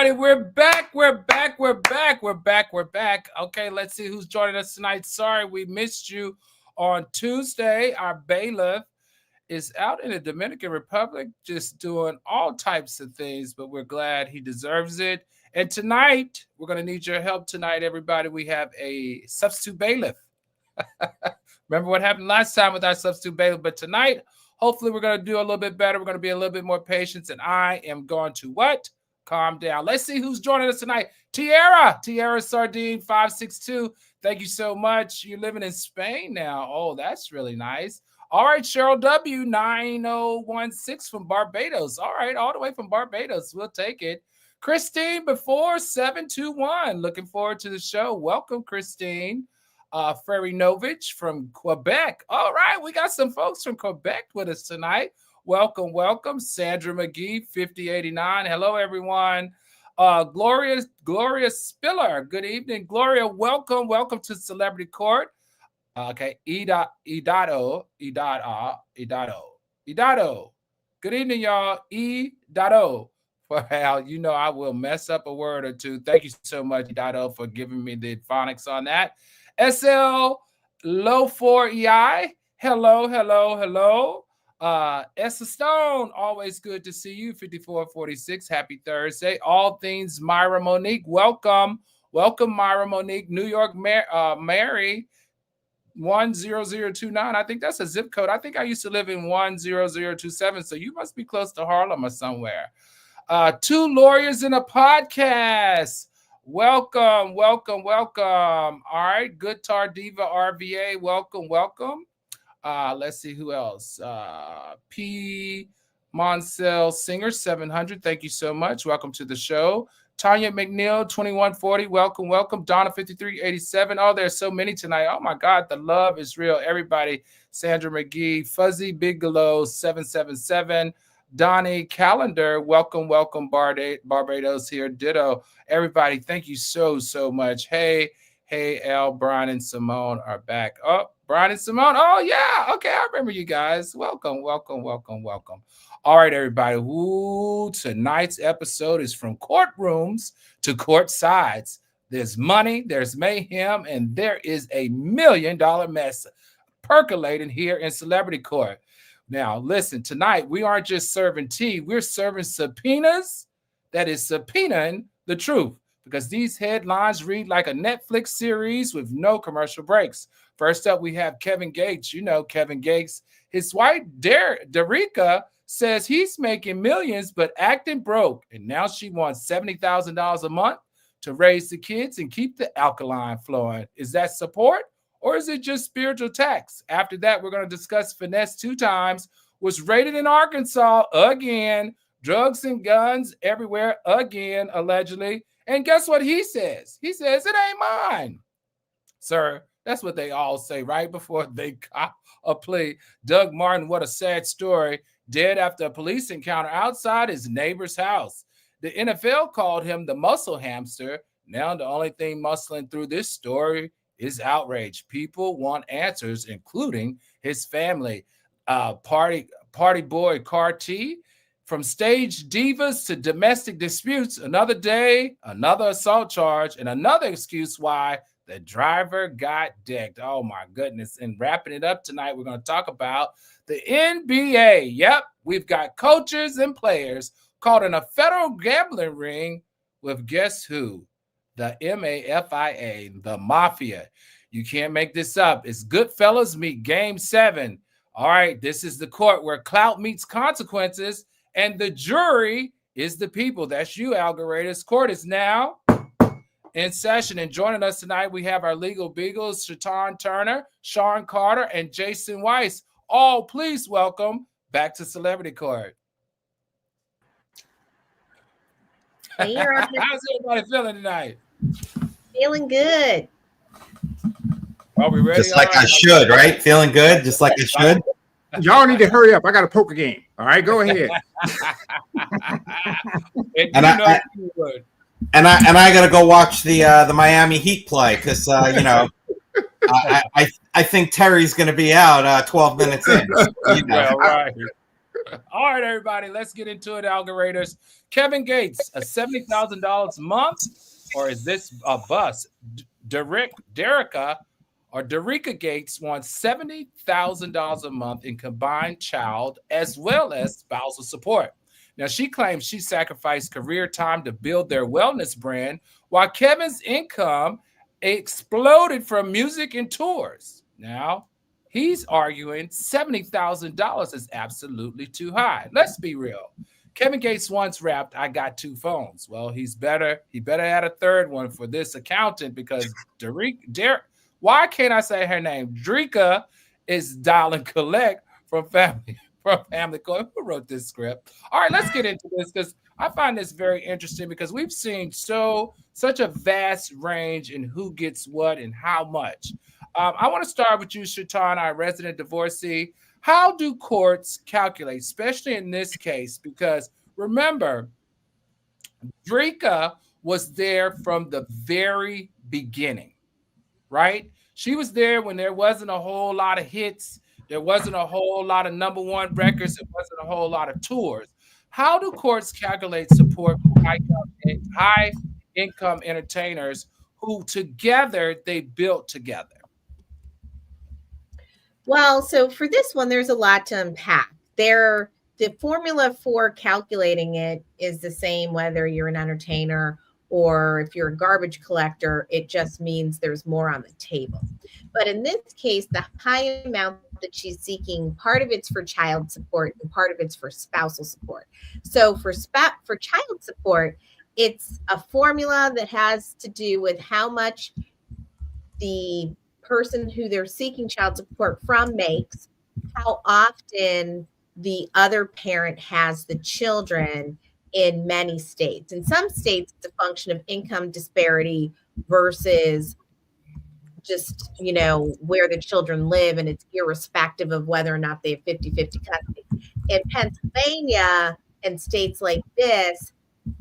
everybody. We're back. Okay, let's see who's joining us tonight. Sorry, we missed you on Tuesday. Our bailiff is out in the Dominican Republic just doing all types of things, but we're glad he deserves it. And tonight, we're going to need your help tonight, everybody. We have a substitute bailiff. Remember what happened last time with our substitute bailiff, but tonight, hopefully we're going to do a little bit better. We're going to be a little bit more patient, and I am going to what? Calm down. Let's see who's joining us tonight. Tierra Sardine 562. Thank you so much. You're living in Spain now. Oh, that's really nice. All right, Cheryl W 9016 from Barbados. All right, all the way from Barbados. We'll take it. Christine before 721. Looking forward to the show. Welcome, Christine. Ferry Novich from Quebec. All right, we got some folks from Quebec with us tonight. Welcome. Sandra McGee, 5089. Hello, everyone. Gloria Spiller. Good evening, Gloria. Welcome to Celebrity Court. Okay, Idado. Good evening, y'all. Idado. Well, you know I will mess up a word or two. Thank you so much, Idado, for giving me the phonics on that. SL Low 4EI. Hello. Esther Stone, always good to see you. 5446. Happy Thursday. All things Myra Monique. Welcome, Myra Monique. New York Mary 10029. I think that's a zip code. I think I used to live in 10027. So you must be close to Harlem or somewhere. Two lawyers in a podcast. Welcome. All right, Good Tar Diva RVA. Welcome. Let's see who else. P. Monsell Singer 700. Thank you so much. Welcome to the show. Tanya McNeil 2140. Welcome. Donna 5387. Oh, there's so many tonight. Oh my God, the love is real. Everybody. Sandra McGee, Fuzzy Bigelow 777. Donnie Calendar, welcome, Barbados here. Ditto. Everybody, thank you so much. Hey, Al, Brian, and Simone are back. Oh, Brian and Simone. Oh, yeah. Okay, I remember you guys. Welcome. All right, everybody. Ooh, tonight's episode is from courtrooms to court sides. There's money, there's mayhem, and there is a $1 million mess percolating here in Celebrity Court. Now, listen, tonight we aren't just serving tea, we're serving subpoenas that is subpoenaing the truth, because these headlines read like a Netflix series with no commercial breaks. First up, we have Kevin Gates. You know Kevin Gates. His wife, Dreka, says he's making millions but acting broke, and now she wants $70,000 a month to raise the kids and keep the alkaline flowing. Is that support? Or is it just spiritual tax? After that, we're going to discuss Finesse 2 times, was raided in Arkansas again, drugs and guns everywhere again, allegedly. And guess what he says? He says, it ain't mine. Sir, that's what they all say right before they cop a plea. Doug Martin, what a sad story. Dead after a police encounter outside his neighbor's house. The NFL called him the muscle hamster. Now the only thing muscling through this story is outrage. People want answers, including his family. Party boy Carti, from stage divas to domestic disputes, another day, another assault charge, and another excuse why the driver got decked. Oh my goodness. And wrapping it up tonight, we're going to talk about the NBA. Yep, we've got coaches and players caught in a federal gambling ring with guess who? The MAFIA, the Mafia. You can't make this up. It's Goodfellas meet Game 7. All right, this is the court where clout meets consequences, and the jury is the people. That's you, Algorators. Court is now in session, and joining us tonight, we have our legal beagles, Shatan Turner, Sean Carter, and Jason Weiss. All please welcome back to Celebrity Court. Hey, how's everybody feeling tonight? Feeling good. Are we ready? Just like I should, right? Feeling good, just like I should. Y'all need to hurry up. I got a poker game. All right, go ahead. and I gotta go watch the Miami Heat play because you know I think Terry's gonna be out 12 minutes in. You know. Well, right. All right, everybody, let's get into it, algoriters. Kevin Gates, a $70,000 a month, or is this a bust? Dreka Gates wants $70,000 a month in combined child as well as spousal support. Now, she claims she sacrificed career time to build their wellness brand, while Kevin's income exploded from music and tours. Now, he's arguing $70,000 is absolutely too high. Let's be real. Kevin Gates once rapped, "I got two phones." Well, he better add a third one for this accountant, because why can't I say her name? Dreka is dialing collect from family court. Who wrote this script? All right, let's get into this, because I find this very interesting, because we've seen such a vast range in who gets what and how much. I want to start with you, Shaitan, our resident divorcee. How do courts calculate, especially in this case? Because remember, Dreka was there from the very beginning, right? She was there when there wasn't a whole lot of hits. There wasn't a whole lot of number one records. There wasn't a whole lot of tours. How do courts calculate support for high income entertainers who together they built together? Well, so for this one, there's a lot to unpack. The formula for calculating it is the same whether you're an entertainer or if you're a garbage collector. It just means there's more on the table. But in this case, the high amount that she's seeking, part of it's for child support and part of it's for spousal support. So for child support, it's a formula that has to do with how much the person who they're seeking child support from makes, how often the other parent has the children in many states. In some states, it's a function of income disparity versus just, where the children live, and it's irrespective of whether or not they have 50-50 custody. In Pennsylvania and states like this,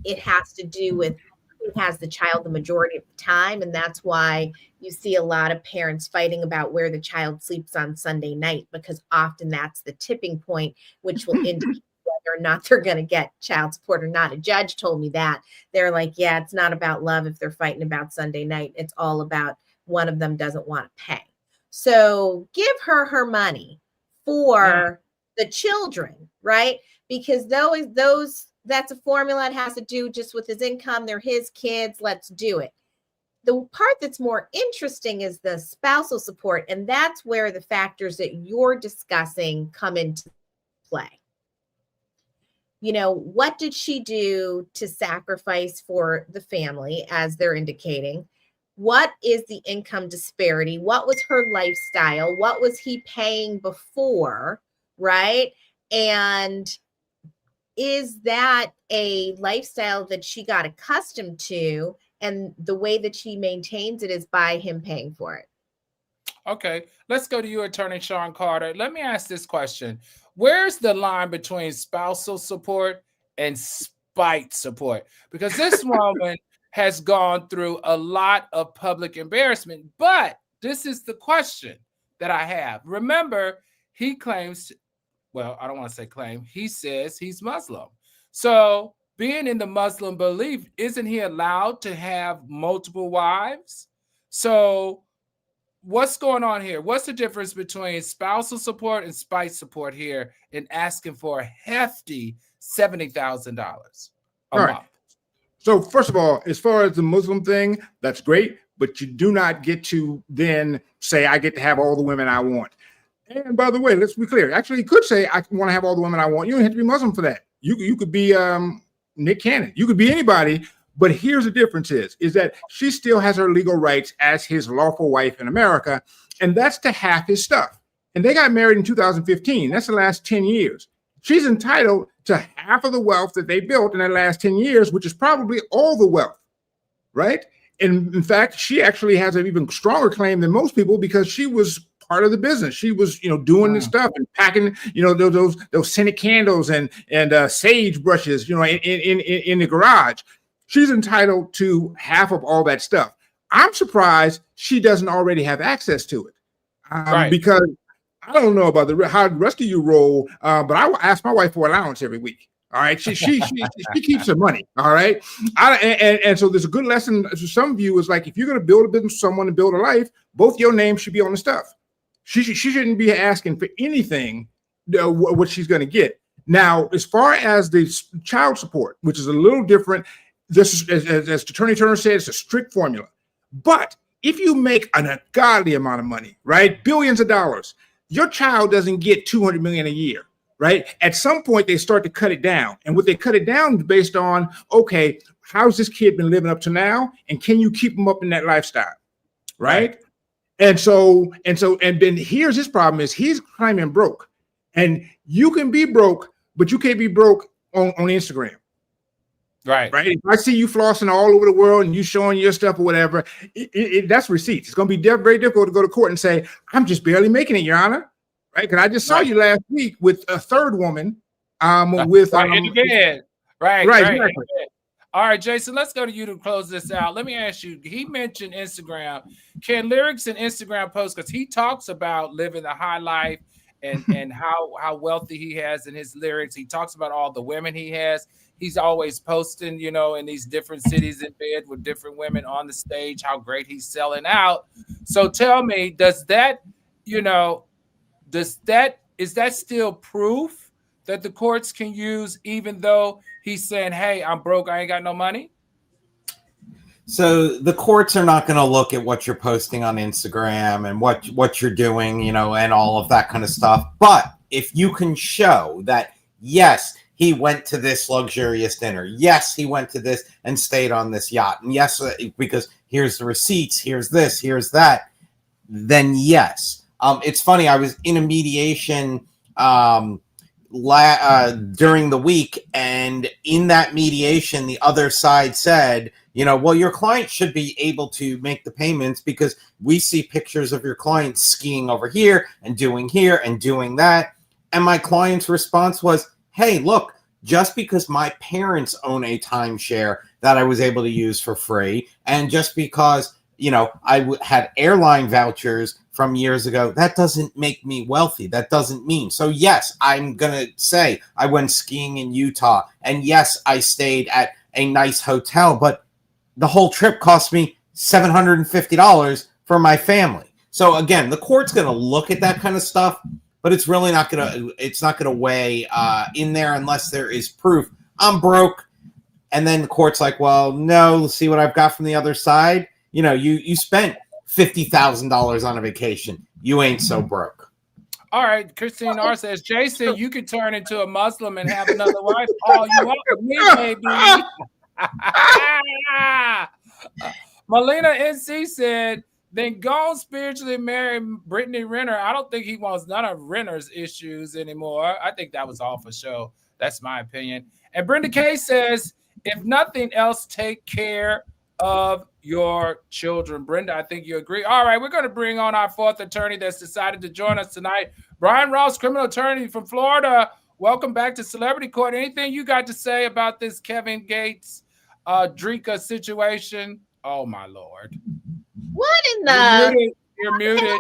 it has to do with who has the child the majority of the time, and that's why you see a lot of parents fighting about where the child sleeps on Sunday night, because often that's the tipping point, which will indicate whether or not they're going to get child support or not. A judge told me that. They're like, yeah, it's not about love if they're fighting about Sunday night. It's all about one of them doesn't want to pay. So give her money for the children, right? Because that's a formula. It has to do just with his income. They're his kids. Let's do it. The part that's more interesting is the spousal support, and that's where the factors that you're discussing come into play. What did she do to sacrifice for the family, as they're indicating? What is the income disparity? What was her lifestyle? What was he paying before, right? And is that a lifestyle that she got accustomed to? And the way that she maintains it is by him paying for it. Okay, let's go to you, Attorney Sean Carter. Let me ask this question. Where's the line between spousal support and spite support? Because this woman has gone through a lot of public embarrassment, but this is the question that I have. Remember, he claims, well, I don't want to say claim, he says he's Muslim. So being in the Muslim belief, isn't he allowed to have multiple wives? So what's going on here? What's the difference between spousal support and spite support here in asking for a hefty $70,000 a month? So first of all, as far as the Muslim thing, that's great, but you do not get to then say, I get to have all the women I want. And by the way, let's be clear. Actually, you could say, I want to have all the women I want. You don't have to be Muslim for that. You could be Nick Cannon. You could be anybody. But here's the difference is that she still has her legal rights as his lawful wife in America, and that's to half his stuff. And they got married in 2015. That's the last 10 years. She's entitled to half of the wealth that they built in the last 10 years, which is probably all the wealth, right? And in fact, she actually has an even stronger claim than most people because she was part of the business. She was, doing this stuff and packing, those scented candles and sage brushes, in the garage. She's entitled to half of all that stuff. I'm surprised she doesn't already have access to it, because I don't know about how the rest of you roll, but I will ask my wife for allowance every week. All right, she keeps her money. All right, and so there's a good lesson to some of you is like, if you're going to build a business with someone and build a life, both your names should be on the stuff. She shouldn't be asking for anything what she's going to get. Now, as far as the child support, which is a little different, this is, as Attorney Turner said, it's a strict formula. But if you make an ungodly amount of money, right, billions of dollars, your child doesn't get $200 million a year. Right. At some point, they start to cut it down. And what they cut it down is based on, okay, how's this kid been living up to now? And can you keep him up in that lifestyle? Right. And then here's his problem is he's climbing broke. And you can be broke, but you can't be broke on Instagram. Right. If I see you flossing all over the world and you showing your stuff or whatever, that's receipts. It's going to be very difficult to go to court and say, I'm just barely making it, Your Honor. Right, because I just saw you last week with a third woman, in the bed. Right. Exactly. All right, Jason, let's go to you to close this out. Let me ask you. He mentioned Instagram. Can lyrics and Instagram posts, because he talks about living the high life and how wealthy he has in his lyrics. He talks about all the women he has. He's always posting, in these different cities in bed with different women on the stage. How great he's selling out. So tell me, is that still proof that the courts can use, even though he's saying, hey, I'm broke, I ain't got no money? So the courts are not going to look at what you're posting on Instagram and what you're doing, and all of that kind of stuff. But if you can show that, yes, he went to this luxurious dinner, yes, he went to this and stayed on this yacht, and yes, because here's the receipts, here's this, here's that, then yes. It's funny. I was in a mediation during the week, and in that mediation, the other side said, well, your client should be able to make the payments because we see pictures of your client skiing over here and doing that. And my client's response was, hey, look, just because my parents own a timeshare that I was able to use for free, and just because I had airline vouchers from years ago, that doesn't make me wealthy. That doesn't mean. So yes, I'm going to say I went skiing in Utah, and yes, I stayed at a nice hotel, but the whole trip cost me $750 for my family. So again, the court's going to look at that kind of stuff, but it's really not going to weigh in there unless there is proof. I'm broke. And then the court's like, well, no, let's see what I've got from the other side. You spent $50,000 on a vacation. You ain't so broke. All right. Christine R says, Jason, you could turn into a Muslim and have another wife. All you want with me, baby. Melina NC said, then go spiritually marry Brittany Renner. I don't think he wants none of Renner's issues anymore. I think that was all for show. That's my opinion. And Brenda K says, if nothing else, take care of your children. Brenda, I think you agree. All right, we're going to bring on our fourth attorney that's decided to join us tonight. Brian Ross, criminal attorney from Florida. Welcome back to Celebrity Court. Anything you got to say about this Kevin Gates, Dreka situation? Oh, my Lord. What in the... You're muted.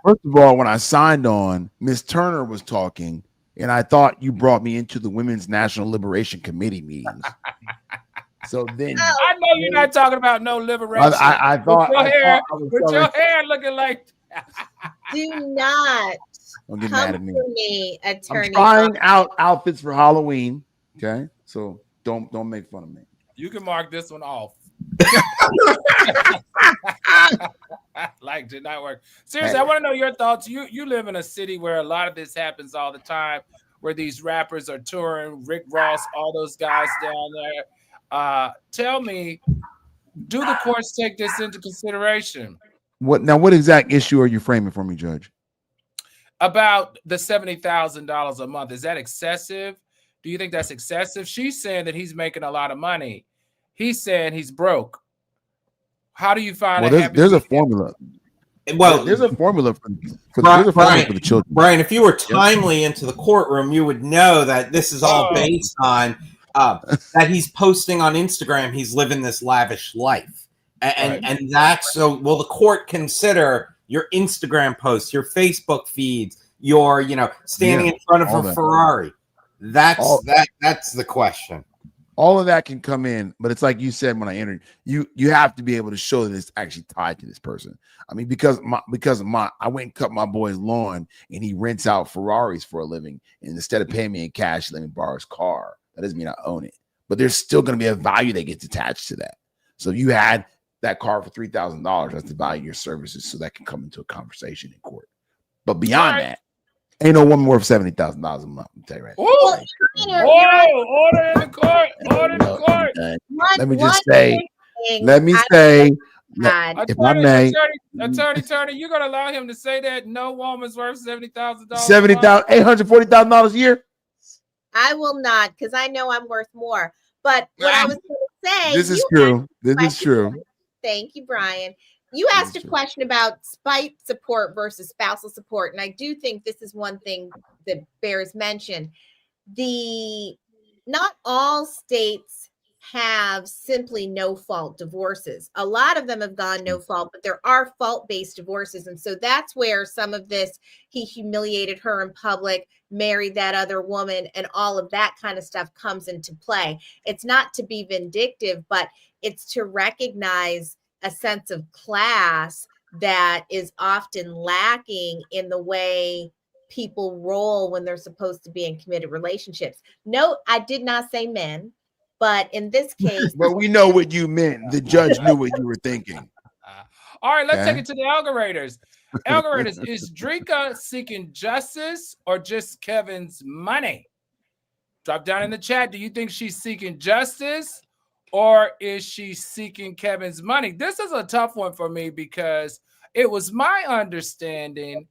First of all, when I signed on, Miss Turner was talking, and I thought you brought me into the Women's National Liberation Committee meetings. So then, I know you're not talking about no liberation. I thought with your hair looking like. Do not don't get mad at me. Me, attorney. I'm trying out outfits for Halloween. Okay, so don't make fun of me. You can mark this one off. Like, did not work. Seriously, I want to know your thoughts. You live in a city where a lot of this happens all the time, where these rappers are touring, Rick Ross, all those guys down there. Tell me, do the courts take this into consideration? What exact issue are you framing for me, Judge? About the $70,000 a month. Is that excessive? Do you think that's excessive? She's saying that he's making a lot of money. He's saying he's broke. How do you find there's a formula. Well, there's a formula for the children. Brian, if you were timely into the courtroom, you would know that this is all based on that he's posting on Instagram. He's living this lavish life, and that's so. Will the court consider your Instagram posts, your Facebook feeds, your, standing in front of a Ferrari. That's the question. All of that can come in, but it's like you said when I entered, you have to be able to show that it's actually tied to this person. I mean, because I went and cut my boy's lawn and he rents out Ferraris for a living, and instead of paying me in cash, let me borrow his car. That doesn't mean I own it, but there's still going to be a value that gets attached to that. So if you had that car for $3,000, that's the value of your services, so that can come into a conversation in court. But beyond that, ain't no woman worth $70,000 a month. I'll tell you right. Order in the court. Order in the court. Let me just say, if I may, Attorney Turner, you're gonna allow him to say that no woman's worth $70,000? $840,000 a year. I will not, because I know I'm worth more. But what I was going to say, this is true. This is true. Thank you, Brian. You asked a question about spite support versus spousal support, and I do think this is one thing that bears mention. Not all states have simply no fault divorces. A lot of them have gone no fault, but there are fault-based divorces. And so that's where some of this, he humiliated her in public, married that other woman, and all of that kind of stuff comes into play. It's not to be vindictive, but it's to recognize a sense of class that is often lacking in the way people roll when they're supposed to be in committed relationships. No, I did not say men. But in this case, but we know what you meant. The judge knew what you were thinking. All right, let's take it to the algoriters. Algoriters, is Dreka seeking justice or just Kevin's money? Drop down in the chat. Do you think she's seeking justice or is she seeking Kevin's money? This is a tough one for me because it was my understanding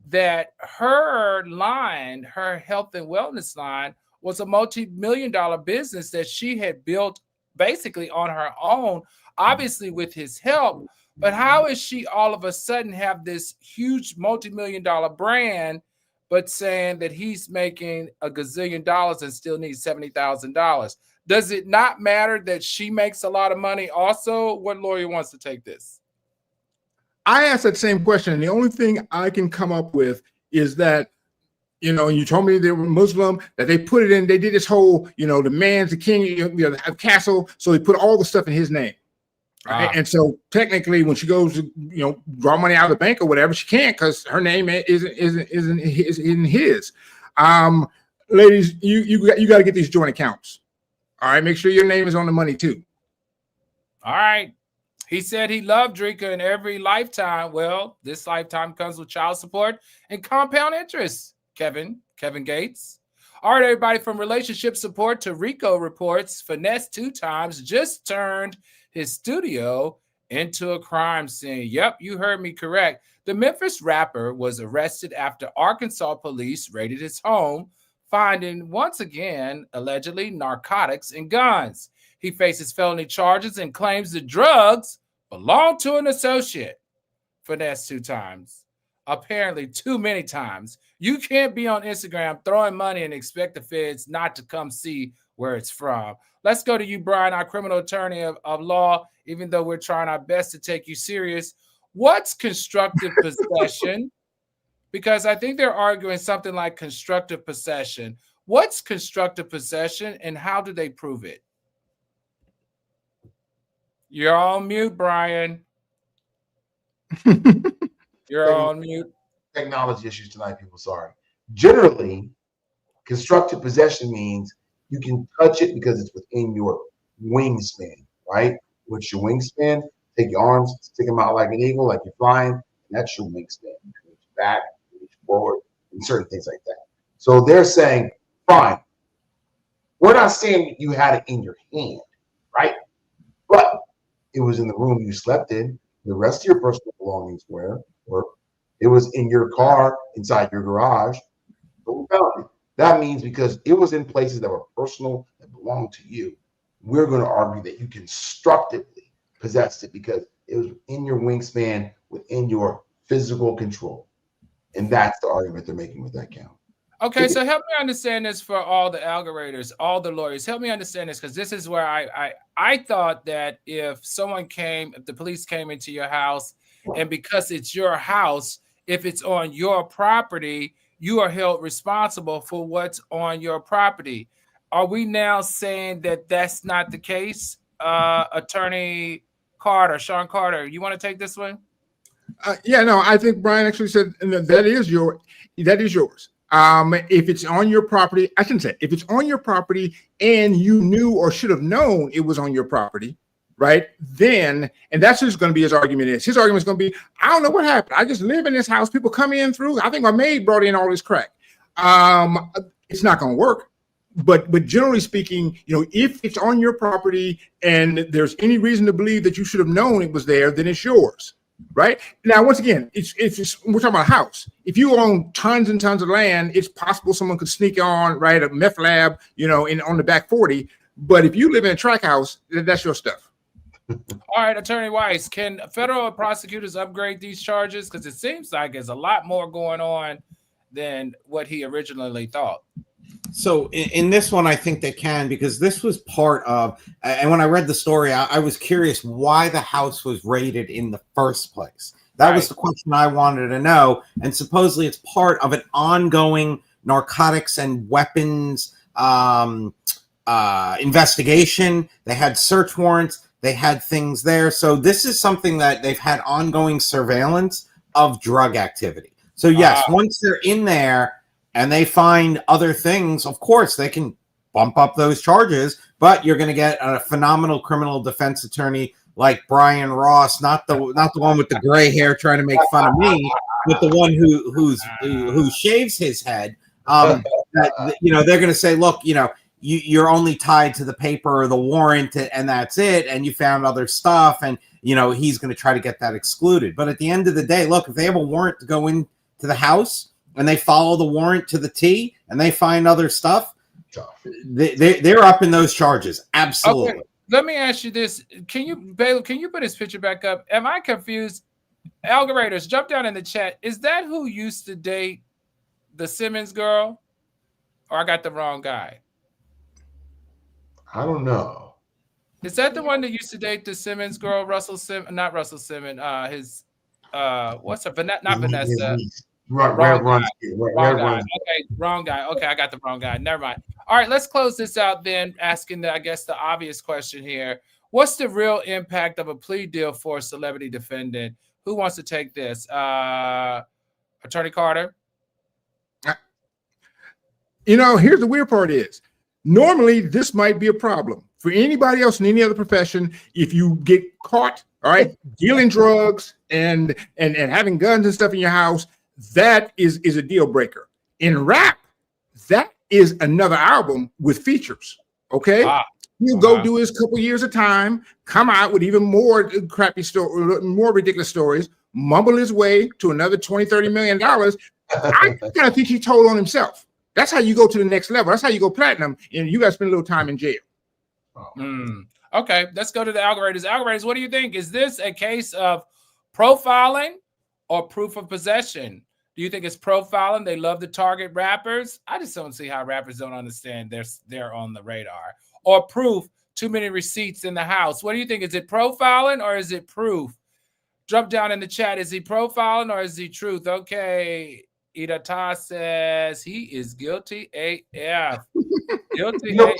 that her line, her health and wellness line, was a multi-million-dollar business that she had built basically on her own, obviously with his help. But how is she all of a sudden have this huge multi-million-dollar brand, but saying that he's making a gazillion dollars and still needs $70,000? Does it not matter that she makes a lot of money also? What lawyer wants to take this? I asked that same question, and the only thing I can come up with is that, you told me they were Muslim, that they put it in, they did this whole, the man's the king, the castle. So they put all the stuff in his name. Right? And so technically when she goes to, draw money out of the bank or whatever, she can't because her name isn't in his. Ladies, you got to get these joint accounts. All right. Make sure your name is on the money too. All right. He said he loved Dreka in every lifetime. Well, this lifetime comes with child support and compound interest. Kevin Gates. All right, everybody, from relationship support to Rico reports, Finesse 2 times just turned his studio into a crime scene. Yep, you heard me correct. The Memphis rapper was arrested after Arkansas police raided his home, finding, once again, allegedly narcotics and guns. He faces felony charges and claims the drugs belong to an associate. Finesse 2 times. Apparently too many times. You can't be on Instagram throwing money and expect the feds not to come see where it's from. Let's go to you, Brian, our criminal attorney of law, even though we're trying our best to take you serious. What's constructive possession? Because I think they're arguing something like constructive possession. What's constructive possession and how do they prove it? You're on mute, Brian. You're on mute. Technology issues tonight, people. Sorry. Generally, constructive possession means you can touch it because it's within your wingspan, right? What's your wingspan? Take your arms, stick them out like an eagle, like you're flying, and that's your wingspan. You can reach back, reach forward, and certain things like that. So they're saying, fine. We're not saying you had it in your hand, right? But it was in the room you slept in. The rest of your personal belongings were it was in your car, inside your garage. But we found it. That means because it was in places that were personal, that belonged to you, we're going to argue that you constructively possessed it because it was in your wingspan, within your physical control. And that's the argument they're making with that count. Okay, so help me understand this for all the algoriters, all the lawyers. Help me understand this because this is where I thought that if the police came into your house And because it's your house, if it's on your property, you are held responsible for what's on your property. Are we now saying that that's not the case? Attorney Carter, Sean Carter, you want to take this one? Yeah, no, I think Brian actually said that is yours. If it's on your property, I shouldn't say if it's on your property and you knew or should have known it was on your property, right? Then, and that's who's going to be his argument is. His argument is going to be, I don't know what happened. I just live in this house. People come in through. I think my maid brought in all this crack. It's not going to work. But generally speaking, if it's on your property and there's any reason to believe that you should have known it was there, then it's yours. Right now, once again, we're talking about a house. If you own tons and tons of land, it's possible someone could sneak on, right, a meth lab, on the back 40. But if you live in a track house, that's your stuff. All right, Attorney Weiss, can federal prosecutors upgrade these charges? Because it seems like there's a lot more going on than what he originally thought. So in this one, I think they can, because this was part of, and when I read the story, I was curious why the house was raided in the first place. That was the question I wanted to know. And supposedly it's part of an ongoing narcotics and weapons investigation. They had search warrants. They had things there. So this is something that they've had ongoing surveillance of drug activity. So yes, once they're in there, and they find other things, of course, they can bump up those charges, but you're going to get a phenomenal criminal defense attorney like Brian Ross, not the one with the gray hair trying to make fun of me, but the one who shaves his head. They're going to say, look, you're only tied to the paper or the warrant, and that's it, and you found other stuff, and he's going to try to get that excluded. But at the end of the day, look, if they have a warrant to go into the house, and they follow the warrant to the T, and they find other stuff, they're up in those charges. Absolutely. Okay, let me ask you this. Baylor, can you put his picture back up? Am I confused? Algorators, jump down in the chat. Is that who used to date the Simmons girl? Or I got the wrong guy? I don't know. Is that the one that used to date the Simmons girl, Russell Simmons? Not Russell Simmons. What's her? Not Vanessa. Wrong guy. Okay, wrong guy. Okay, I got the wrong guy. Never mind. All right, let's close this out then, asking the obvious question here. What's the real impact of a plea deal for a celebrity defendant? Who wants to take this? Attorney Carter? Here's the weird part is, normally this might be a problem for anybody else in any other profession. If you get caught, all right, dealing drugs and having guns and stuff in your house, that is a deal breaker. In rap, that is another album with features. Okay, he'll go do his couple years of time, come out with even more crappy story, more ridiculous stories, mumble his way to another $20-30 million. I kind of think he told on himself. That's how you go to the next level. That's how you go platinum, and you got to spend a little time in jail. Okay, let's go to the algorithm. Algorithms, what do you think? Is this a case of profiling or proof of possession? Do you think it's profiling? They love to target rappers. I just don't see how rappers don't understand they're on the radar. Or proof, too many receipts in the house. What do you think? Is it profiling or is it proof? Jump down in the chat. Is he profiling or is he truth? Okay. Idata says he is guilty AF. Guilty AF.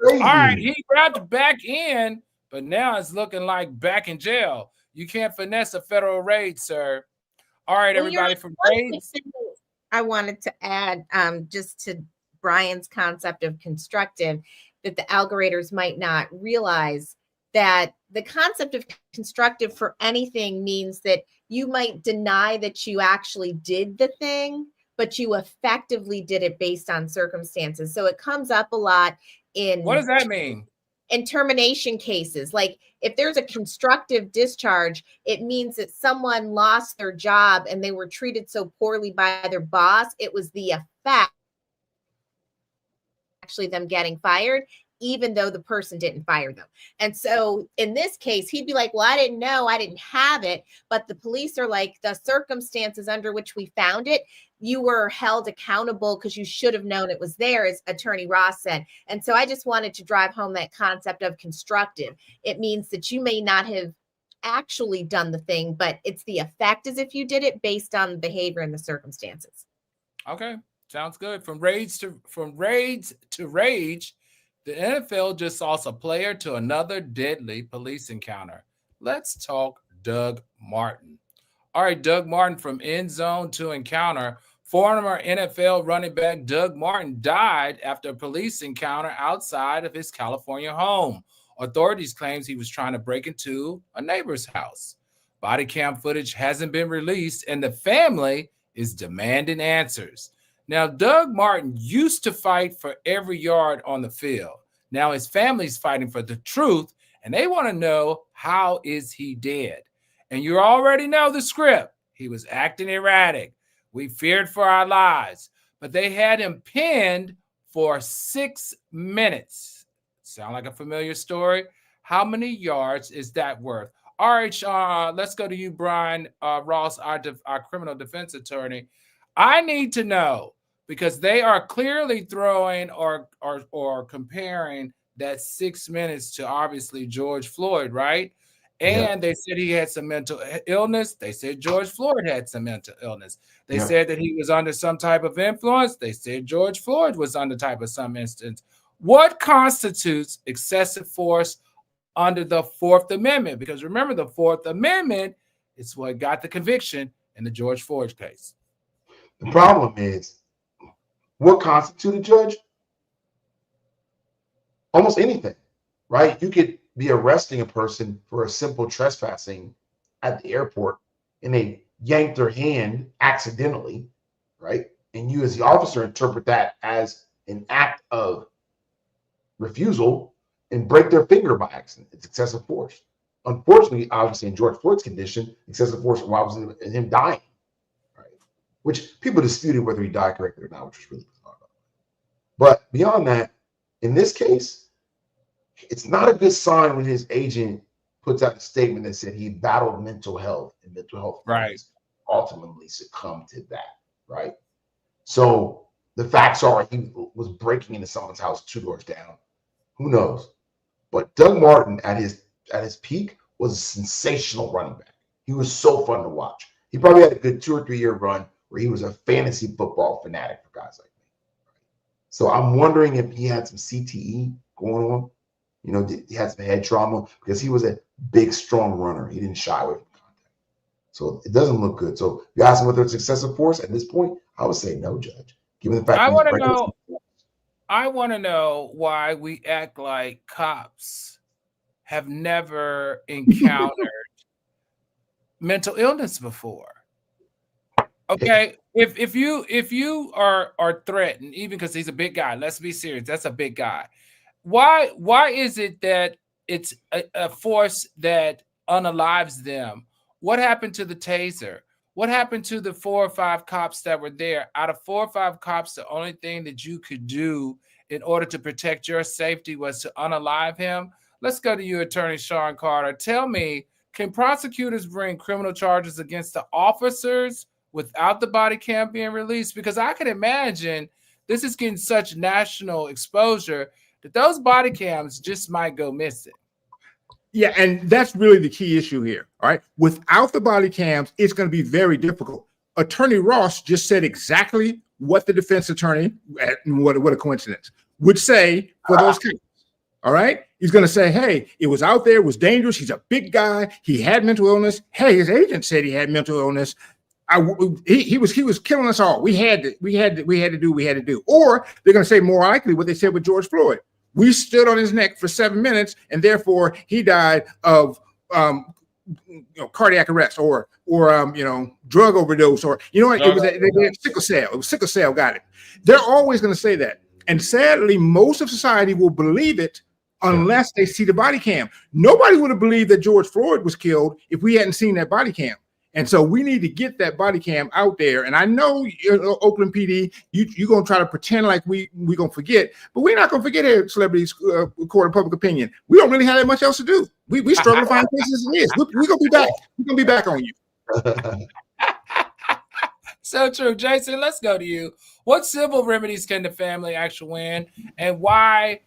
All right, he grabbed back in, but now it's looking like back in jail. You can't finesse a federal raid, sir. All right, everybody from raids. I wanted to add just to Brian's concept of constructive, that the algoritors might not realize that the concept of constructive for anything means that you might deny that you actually did the thing, but you effectively did it based on circumstances. So it comes up a lot in— What does that mean? In termination cases. Like if there's a constructive discharge, it means that someone lost their job and they were treated so poorly by their boss. It was the effect, actually them getting fired, even though the person didn't fire them. And so in this case, he'd be like, well, I didn't know, I didn't have it. But the police are like, the circumstances under which we found it, you were held accountable because you should have known it was there, as Attorney Ross said. And so I just wanted to drive home that concept of constructive. It means that you may not have actually done the thing, but it's the effect as if you did it based on the behavior and the circumstances. Okay, sounds good. From rage to rage, the NFL just lost a player to another deadly police encounter. Let's talk Doug Martin. All right, Doug Martin, from end zone to encounter. Former NFL running back Doug Martin died after a police encounter outside of his California home. Authorities claims he was trying to break into a neighbor's house. Body cam footage hasn't been released, and the family is demanding answers. Now, Doug Martin used to fight for every yard on the field. Now his family's fighting for the truth, and they want to know, how is he dead? And you already know the script. He was acting erratic. We feared for our lives, but they had him pinned for 6 minutes. Sound like a familiar story? How many yards is that worth? All right, let's go to you, Brian Ross, our criminal defense attorney. I need to know, because they are clearly throwing or comparing that 6 minutes to obviously George Floyd, right? And they said he had some mental illness. They said George Floyd had some mental illness. They said that he was under some type of influence. They said George Floyd was under type of some instance. What constitutes excessive force under the Fourth Amendment? Because remember, the Fourth Amendment is what got the conviction in the George Floyd case. The problem is, what constitutes a judge? Almost anything, right? You could be arresting a person for a simple trespassing at the airport, and they yank their hand accidentally, right? And you as the officer interpret that as an act of refusal and break their finger by accident. It's excessive force. Unfortunately, obviously in George Floyd's condition, excessive force was in him dying, right? Which people disputed whether he died correctly or not, which was really bizarre. But beyond that, in this case, it's not a good sign when his agent puts out a statement that said he battled mental health, and mental health ultimately succumbed to that, right? So the facts are he was breaking into someone's house 2 doors down. Who knows? But Doug Martin at his peak was a sensational running back. He was so fun to watch. He probably had a good 2 or 3 year run where he was a fantasy football fanatic for guys like me. So I'm wondering if he had some CTE going on. You know, he had some head trauma, because he was a big, strong runner. He didn't shy away from contact. So it doesn't look good. So if you ask him whether it's excessive force at this point, I would say no, Judge. Given the fact I want to know why we act like cops have never encountered mental illness before. Okay, if you are threatened, even because he's a big guy, let's be serious, that's a big guy. Why is it that it's a force that unalives them? What happened to the taser? What happened to the 4 or 5 cops that were there? Out of 4 or 5 cops, the only thing that you could do in order to protect your safety was to unalive him. Let's go to you, Attorney Sean Carter. Tell me, can prosecutors bring criminal charges against the officers without the body cam being released? Because I can imagine this is getting such national exposure that those body cams just might go missing. Yeah, and that's really the key issue here. All right. Without the body cams, it's going to be very difficult. Attorney Ross just said exactly what the defense attorney, what a coincidence, would say for those cases. All right. He's going to say, hey, it was out there, it was dangerous. He's a big guy. He had mental illness. Hey, his agent said he had mental illness. He was killing us all. We had to do. Or they're going to say more likely what they said with George Floyd. We stood on his neck for 7 minutes, and therefore he died of cardiac arrest or drug overdose, or it was sickle cell. It was sickle cell got it. They're always going to say that, and sadly, most of society will believe it unless they see the body cam. Nobody would have believed that George Floyd was killed if we hadn't seen that body cam. And so we need to get that body cam out there. And I know Oakland PD, you're going to try to pretend like we're going to forget, but we're not going to forget here, Celebrities Court of Public Opinion. We don't really have that much else to do. We struggle to find cases as it is. We're going to be back. We're going to be back on you. So true. Jason, let's go to you. What civil remedies can the family actually win? And why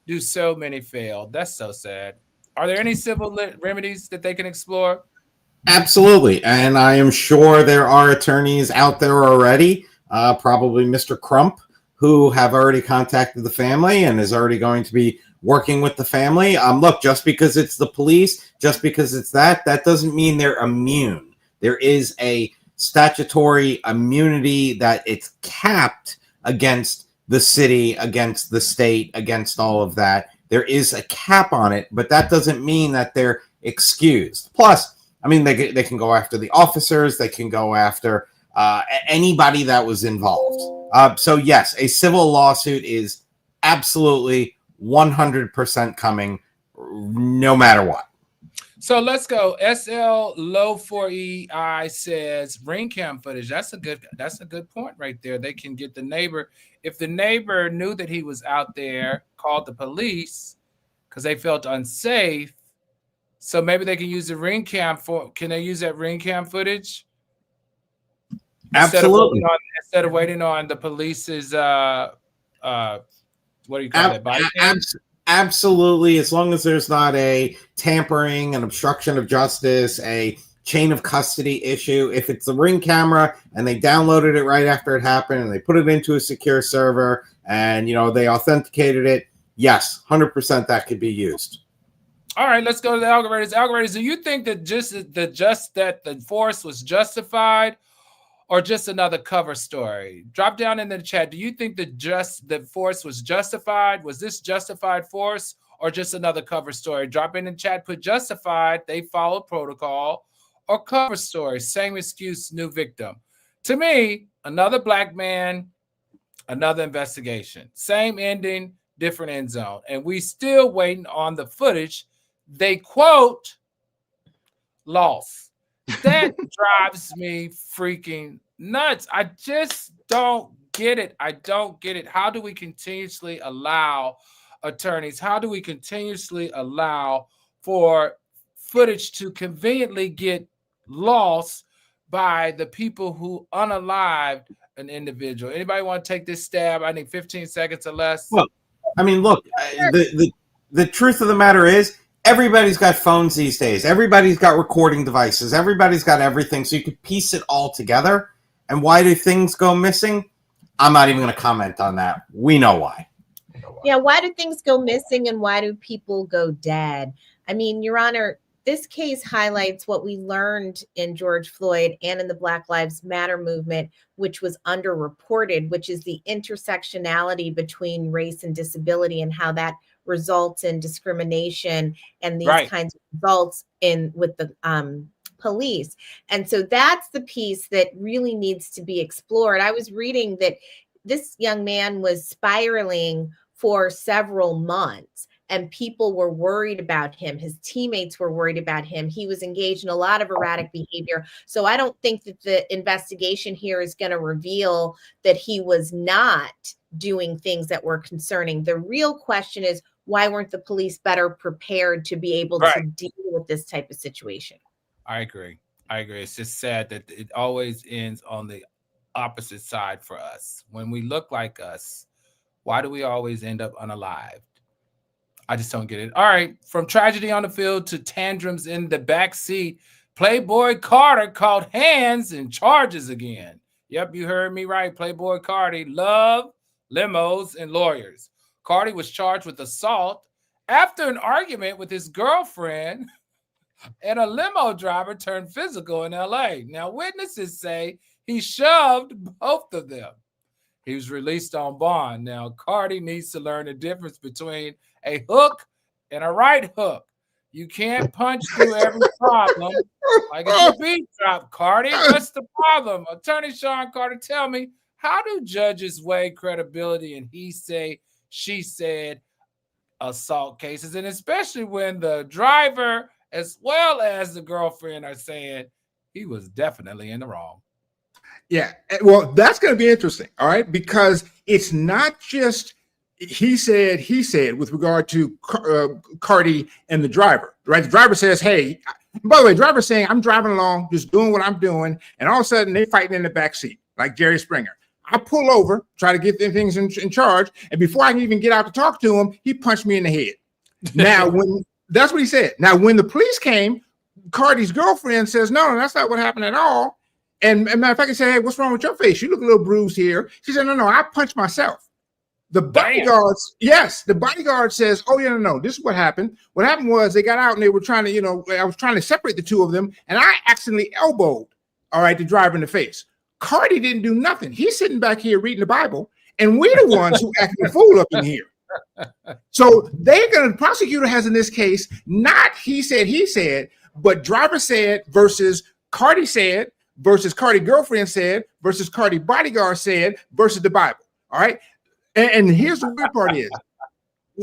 do so many fail? That's so sad. Are there any civil remedies that they can explore? Absolutely. And I am sure there are attorneys out there already, probably Mr. Crump, who have already contacted the family and is already going to be working with the family. Look, just because it's the police, just because it's that doesn't mean they're immune. There is a statutory immunity that it's capped against the city, against the state, against all of that. There is a cap on it, but that doesn't mean that they're excused. Plus, I mean, they can go after the officers. They can go after anybody that was involved. So, yes, a civil lawsuit is absolutely 100% coming no matter what. So let's go. SL Low 4EI says ring cam footage. That's a good point right there. They can get the neighbor. If the neighbor knew that he was out there, called the police because they felt unsafe. So maybe they can use the ring cam can they use that ring cam footage? Absolutely. Instead of waiting on the police's what do you call it? Body cam? Absolutely. As long as there's not a tampering, an obstruction of justice, a chain of custody issue. If it's the ring camera and they downloaded it right after it happened and they put it into a secure server and they authenticated it, yes, 100% that could be used. All right, let's go to the algorithms. Algorithms, do you think that that the force was justified or just another cover story? Drop down in the chat. Do you think the force was justified? Was this justified force or just another cover story? Drop in the chat, put justified, they followed protocol, or cover story, same excuse, new victim. To me, another black man, another investigation. Same ending, different end zone. And we still waiting on the footage. They quote, lost. That drives me freaking nuts. I just don't get it. I don't get it. How do we continuously allow attorneys? How do we continuously allow for footage to conveniently get lost by the people who unalived an individual? Anybody want to take this stab? I need 15 seconds or less. Well, I mean, look, the truth of the matter is, everybody's got phones these days. Everybody's got recording devices. Everybody's got everything. So you could piece it all together. And why do things go missing? I'm not even going to comment on that. We know why. Yeah, why do things go missing and why do people go dead? I mean, Your Honor, this case highlights what we learned in George Floyd and in the Black Lives Matter movement, which was underreported, which is the intersectionality between race and disability and how that results in discrimination and these kinds of results with the police. And so that's the piece that really needs to be explored. I was reading that this young man was spiraling for several months and people were worried about him. His teammates were worried about him. He was engaged in a lot of erratic behavior. So I don't think that the investigation here is going to reveal that he was not doing things that were concerning. The real question is, why weren't the police better prepared to be able to deal with this type of situation? I agree. It's just sad that it always ends on the opposite side for us. When we look like us, why do we always end up unalived? I just don't get it. All right. From tragedy on the field to tantrums in the back seat, Playboi Carti called hands and charges again. Yep, you heard me right. Playboi Carti, love, limos, and lawyers. Carti was charged with assault after an argument with his girlfriend and a limo driver turned physical in LA. Now, witnesses say he shoved both of them. He was released on bond. Now, Carti needs to learn the difference between a hook and a right hook. You can't punch through every problem like it's a beat drop, Carti. What's the problem? Attorney Sean Carter, tell me, how do judges weigh credibility and he say, she said assault cases, and especially when the driver as well as the girlfriend are saying he was definitely in the wrong? Yeah, well, that's going to be interesting, all right, because it's not just he said with regard to Carti and the driver, right? The driver says, hey, by the way, the driver's saying, I'm driving along, just doing what I'm doing, and all of a sudden they're fighting in the back seat, like Jerry Springer. I pull over, try to get the things in charge, and before I can even get out to talk to him, he punched me in the head. Now, That's what he said. Now, when the police came, Carti's girlfriend says, no, that's not what happened at all. And matter of fact, he said, hey, what's wrong with your face? You look a little bruised here. She said, no, I punched myself. The bodyguards, yes, the bodyguard says, oh, yeah, no, this is what happened. What happened was they got out and they were trying to, I was trying to separate the two of them, and I accidentally elbowed, all right, the driver in the face. Carti didn't do nothing. He's sitting back here reading the Bible, and we're the ones who acted a fool up in here. So the prosecutor has in this case, not he said, but driver said versus Carti said versus Carti girlfriend said versus Carti bodyguard said versus the Bible, all right? And here's the weird part is,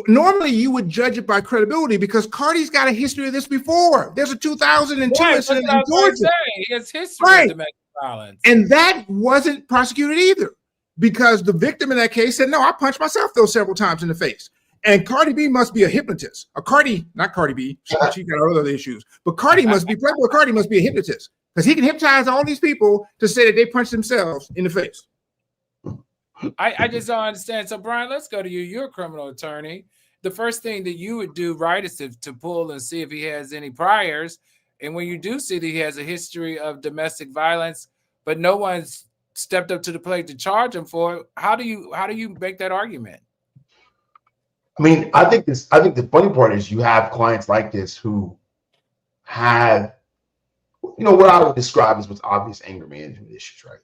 normally you would judge it by credibility because Carti's got a history of this before. There's a 2002 incident in Georgia. He has history of domestic violence. And that wasn't prosecuted either because the victim in that case said, no, I punched myself those several times in the face. And Cardi B must be a hypnotist. Not Cardi B, she got other issues. But Playboy Carti must be a hypnotist because he can hypnotize all these people to say that they punched themselves in the face. I just don't understand. So, Brian, let's go to you. You're a criminal attorney. The first thing that you would do, right, is to pull and see if he has any priors. And when you do see that he has a history of domestic violence, but no one's stepped up to the plate to charge him for it, how do you make that argument? I mean, I think the funny part is you have clients like this who have, what I would describe as what's obvious anger management issues, right?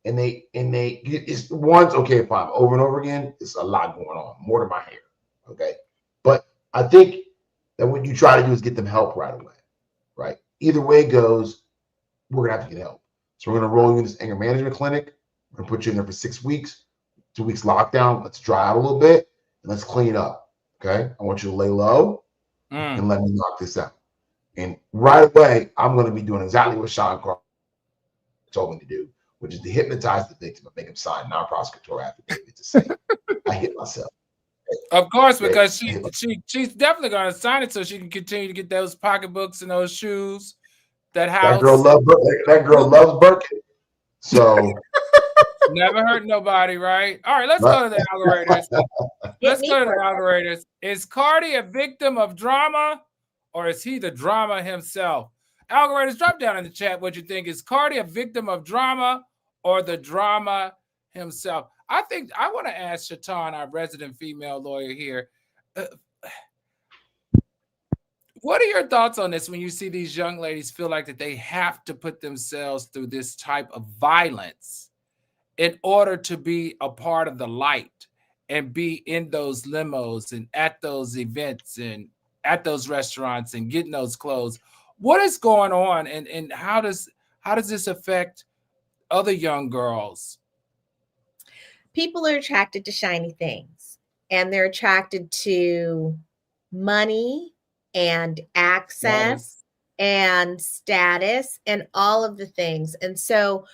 And it's one's okay, fine. Over and over again, it's a lot going on, more than my hair. Okay. But I think that what you try to do is get them help right away. Right. Either way it goes, we're gonna have to get help. So we're gonna roll you in this anger management clinic. We're gonna put you in there for 6 weeks, 2 weeks lockdown. Let's dry out a little bit and let's clean up. Okay. I want you to lay low and let me knock this out. And right away, I'm gonna be doing exactly what Sean Carter told me to do, which is to hypnotize the victim and make him sign non-prosecutorial affidavit to say, I hit myself. Of course, because she's definitely going to sign it so she can continue to get those pocketbooks and those shoes. That house. That girl loves Birkin. So never hurt nobody, right? All right, let's go to the algorithm. Is Carti a victim of drama, or is he the drama himself? Algorithm, drop down in the chat what you think. Is Carti a victim of drama or the drama himself? I think I want to ask Shatan, our resident female lawyer here, what are your thoughts on this when you see these young ladies feel like that they have to put themselves through this type of violence in order to be a part of the light and be in those limos and at those events and at those restaurants and getting those clothes? What is going on, and how does this affect other young girls? People are attracted to shiny things, and they're attracted to money and access and status and all of the things. And so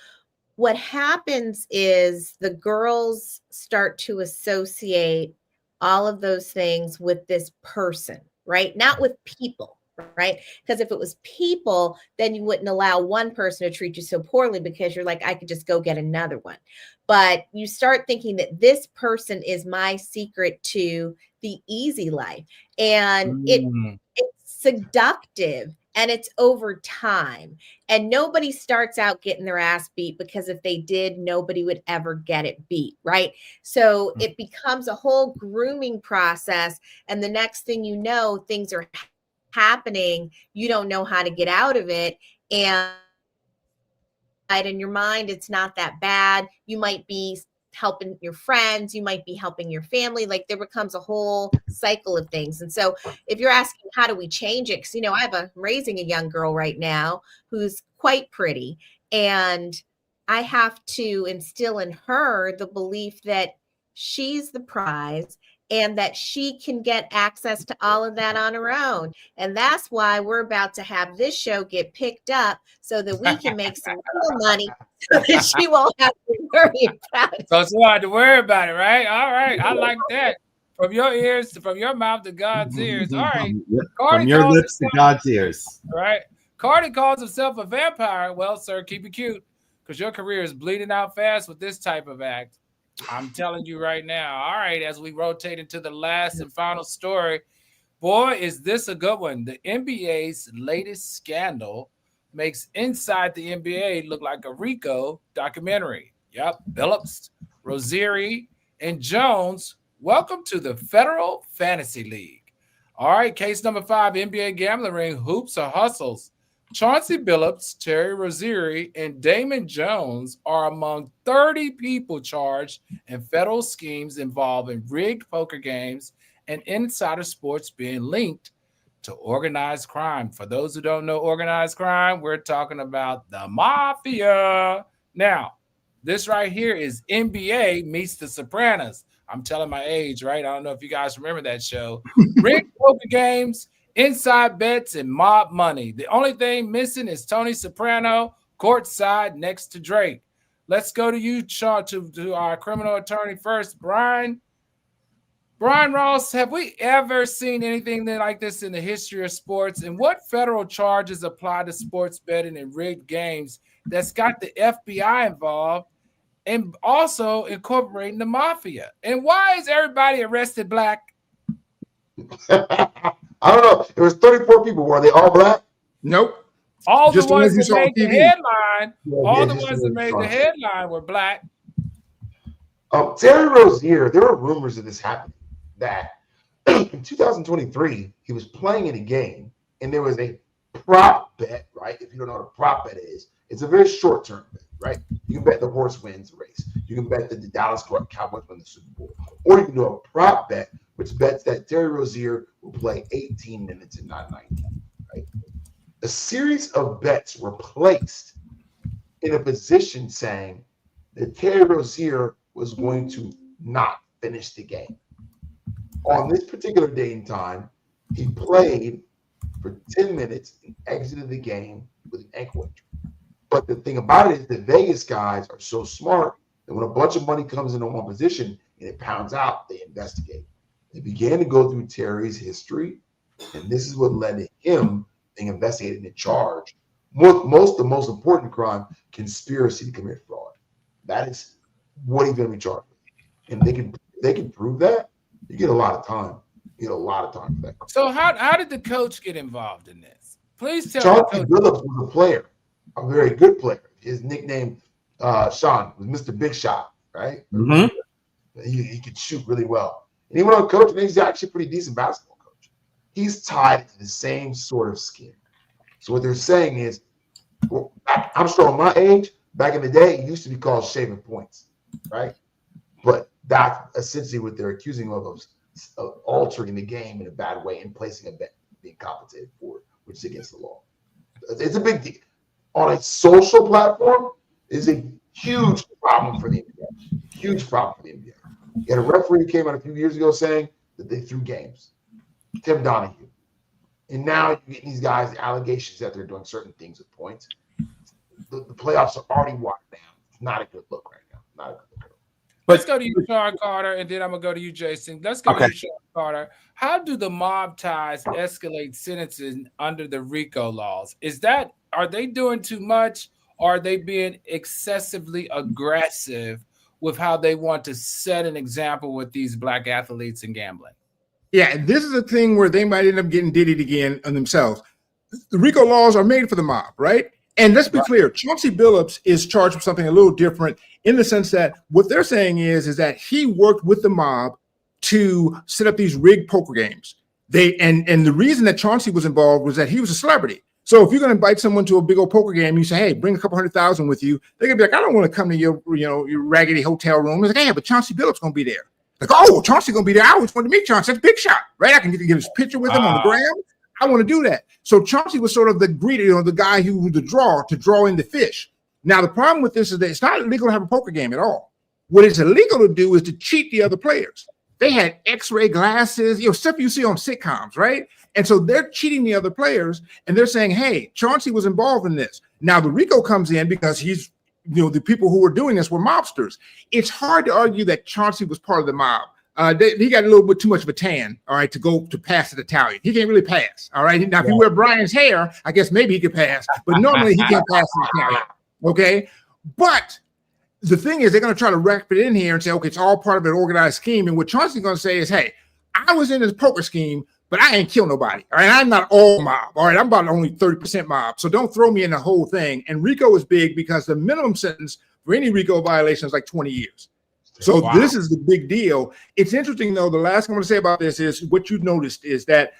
what happens is the girls start to associate all of those things with this person, right? Not with people. Right? Because if it was people, then you wouldn't allow one person to treat you so poorly because you're like, I could just go get another one. But you start thinking that this person is my secret to the easy life. And it's seductive and it's over time. And nobody starts out getting their ass beat because if they did, nobody would ever get it beat. Right? So it becomes a whole grooming process. And the next thing you know, things are happening, you don't know how to get out of it, and in your mind it's not that bad. You might be helping your friends, you might be helping your family, like there becomes a whole cycle of things. And so if you're asking how do we change it, because I'm raising a young girl right now who's quite pretty, and I have to instill in her the belief that she's the prize and that she can get access to all of that on her own. And that's why we're about to have this show get picked up so that we can make some real money so that she won't have to worry about it. So she won't have to worry about it, right? All right. I like that. From your mouth to God's ears. All right. From your lips to God's ears. Right. Carti calls himself a vampire. Well, sir, keep it cute because your career is bleeding out fast with this type of act. I'm telling you right now. All right, as we rotate into the last and final story, Boy, is this a good one. The NBA's latest scandal makes Inside the NBA look like a Rico documentary. Yep, Billups, Rozier, and Jones, welcome to the Federal Fantasy League. All right, case number 5, NBA gambling ring, hoops or hustles. Chauncey Billups, Terry Rozier, and Damon Jones are among 30 people charged in federal schemes involving rigged poker games and insider sports being linked to organized crime. For those who don't know organized crime, we're talking about the mafia. Now, this right here is NBA meets The Sopranos. I'm telling my age, right? I don't know if you guys remember that show. Rigged poker games, inside bets, and mob money. The only thing missing is Tony Soprano courtside next to Drake. Let's go to you, Sean, to our criminal attorney first. Brian Ross, have we ever seen anything like this in the history of sports? And what federal charges apply to sports betting and rigged games that's got the FBI involved and also incorporating the mafia? And why is everybody arrested black? I don't know. It was 34 people. Were they all black? Nope. All Just the ones that saw on made the TV. headline, all the just ones the that made the ones. headline were black. Terry Rozier, there were rumors of this happening, that in 2023, he was playing in a game and there was a prop bet, right? If you don't know what a prop bet is, it's a very short-term bet, right? You can bet the horse wins the race. You can bet that the Dallas Cowboys win the Super Bowl. Or you can do a prop bet, which bets that Terry Rozier will play 18 minutes and not 19, right? A series of bets were placed in a position saying that Terry Rozier was going to not finish the game. On this particular day and time, he played for 10 minutes and exited the game with an ankle injury. But the thing about it is the Vegas guys are so smart that when a bunch of money comes into one position and it pounds out, they investigate. They began to go through Terry's history, and this is what led to him being investigated and charged. The most important crime, conspiracy to commit fraud. That is what he's going to be charged with. And they can prove that, you get a lot of time. You get a lot of time for that. So how did the coach get involved in this? Please tell Chauncey me. Billups was a player, a very good player. His nickname, Sean, was Mr. Big Shot, right? Mm-hmm. He could shoot really well. And he went on coach, and he's actually a pretty decent basketball coach. He's tied to the same sort of scheme. So what they're saying is, well, I'm showing my age. Back in the day, it used to be called shaving points, right? But that's essentially what they're accusing him of altering the game in a bad way and placing a bet being compensated for it, which is against the law. It's a big deal. On a social platform, is a huge problem for the NBA. Huge problem for the NBA. You had a referee who came out a few years ago saying that they threw games. Tim Donahue. And now you get these guys allegations that they're doing certain things with points. The playoffs are already watered down. It's not a good look right now. Not a good look. Let's go to you, Sean Carter, and then I'm going to go to you, Jason. Let's go to you, Sean Carter. How do the mob ties escalate sentences under the RICO laws? Are they doing too much, or are they being excessively aggressive with how they want to set an example with these black athletes in gambling? Yeah, this is a thing where they might end up getting diddied again on themselves. The RICO laws are made for the mob, right? And let's be clear, Chauncey Billups is charged with something a little different in the sense that what they're saying is that he worked with the mob to set up these rigged poker games. And the reason that Chauncey was involved was that he was a celebrity. So if you're going to invite someone to a big old poker game, you say, hey, bring a couple $100,000 with you. They're going to be like, I don't want to come to your raggedy hotel room. It's like, hey, but Chauncey Billups going to be there. Like, oh, Chauncey going to be there. I always wanted to meet Chauncey. That's a big shot, right? I can get his picture with him on the gram. I want to do that. So Chauncey was sort of the greeter, the guy who was to draw in the fish. Now, the problem with this is that it's not illegal to have a poker game at all. What is illegal to do is to cheat the other players. They had X-ray glasses, stuff you see on sitcoms, right? And so they're cheating the other players, and they're saying, hey, Chauncey was involved in this. Now, the RICO comes in because he's, the people who were doing this were mobsters. It's hard to argue that Chauncey was part of the mob. He got a little bit too much of a tan, all right, to go to pass at Italian. He can't really pass, all right? Now, if you wear Brian's hair, I guess maybe he could pass, but normally he can't pass an Italian, okay? But the thing is, they're going to try to wrap it in here and say, okay, it's all part of an organized scheme. And what Chauncey's going to say is, hey, I was in this poker scheme, but I ain't kill nobody. All right, I'm not all mob. All right, I'm about only 30% mob. So don't throw me in the whole thing. And RICO is big because the minimum sentence for any RICO violation is like 20 years. So this is the big deal. It's interesting though. The last thing I'm going to say about this is what you've noticed is that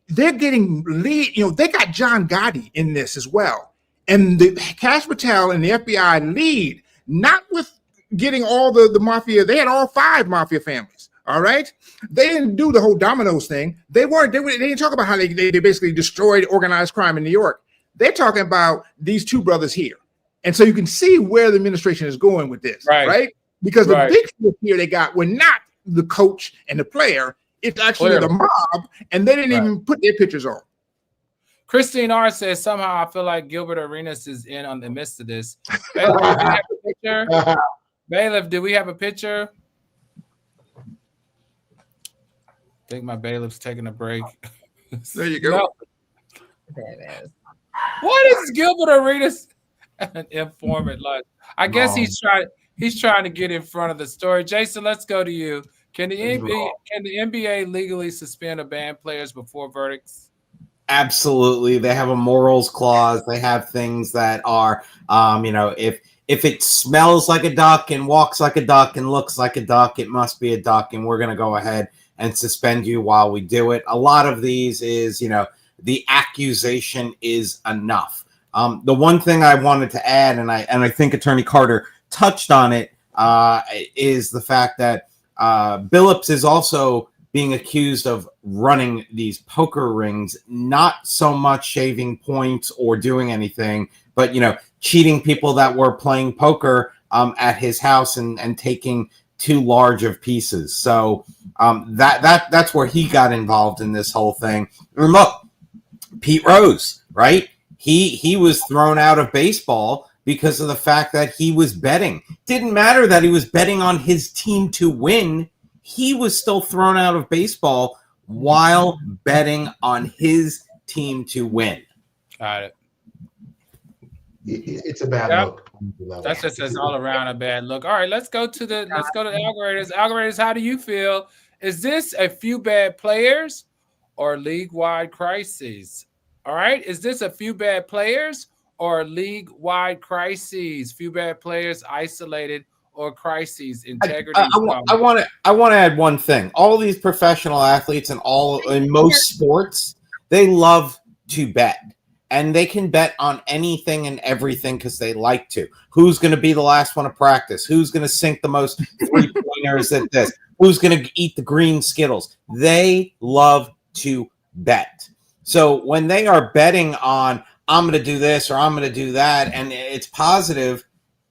they're getting lead. You know, they got John Gotti in this as well, and the Cash Patel and the FBI lead, not with getting all the mafia. They had all 5 mafia families. All right, they didn't do the whole dominoes thing. They didn't talk about how they basically destroyed organized crime in New York. They're talking about these 2 brothers here, and so you can see where the administration is going with this, right? Because the big flip here they got were not the coach and the player. It's actually the mob, and they didn't even put their pictures on. Christine R says, somehow I feel like Gilbert Arenas is in on the midst of this. Bailiff, do we have a picture? Bailiff, do we have a picture? I think my bailiff's taking a break. There you go. No. There it is. What is Gilbert Arenas? An informant, like I guess he's trying to get in front of the story. Jason, let's go to you. Can the NBA legally suspend or ban players before verdicts? Absolutely. They have a morals clause. They have things that are, if it smells like a duck and walks like a duck and looks like a duck, it must be a duck, and we're going to go ahead and suspend you while we do it. A lot of these is, the accusation is enough. The one thing I wanted to add, and I think Attorney Carter touched on it, is the fact that Billups is also being accused of running these poker rings, not so much shaving points or doing anything, but, cheating people that were playing poker at his house and taking too large of pieces. So that's where he got involved in this whole thing. And look, Pete Rose, right? He was thrown out of baseball because of the fact that he was betting. Didn't matter that he was betting on his team to win. He was still thrown out of baseball while betting on his team to win. Got it. It's a bad look. That's just says all around a bad look. All right, let's go to the algorithm. Algorithms, how do you feel? Is this a few bad players or league-wide crises? All right, is this a few bad players or league-wide crises? Few bad players, isolated, or crises, integrity. I want to add one thing. All these professional athletes and in most sports, they love to bet. And they can bet on anything and everything because they like to. Who's going to be the last one to practice? Who's going to sink the most three-pointers at this? Who's going to eat the green Skittles? They love to bet. So when they are betting on, I'm going to do this or I'm going to do that, and it's positive,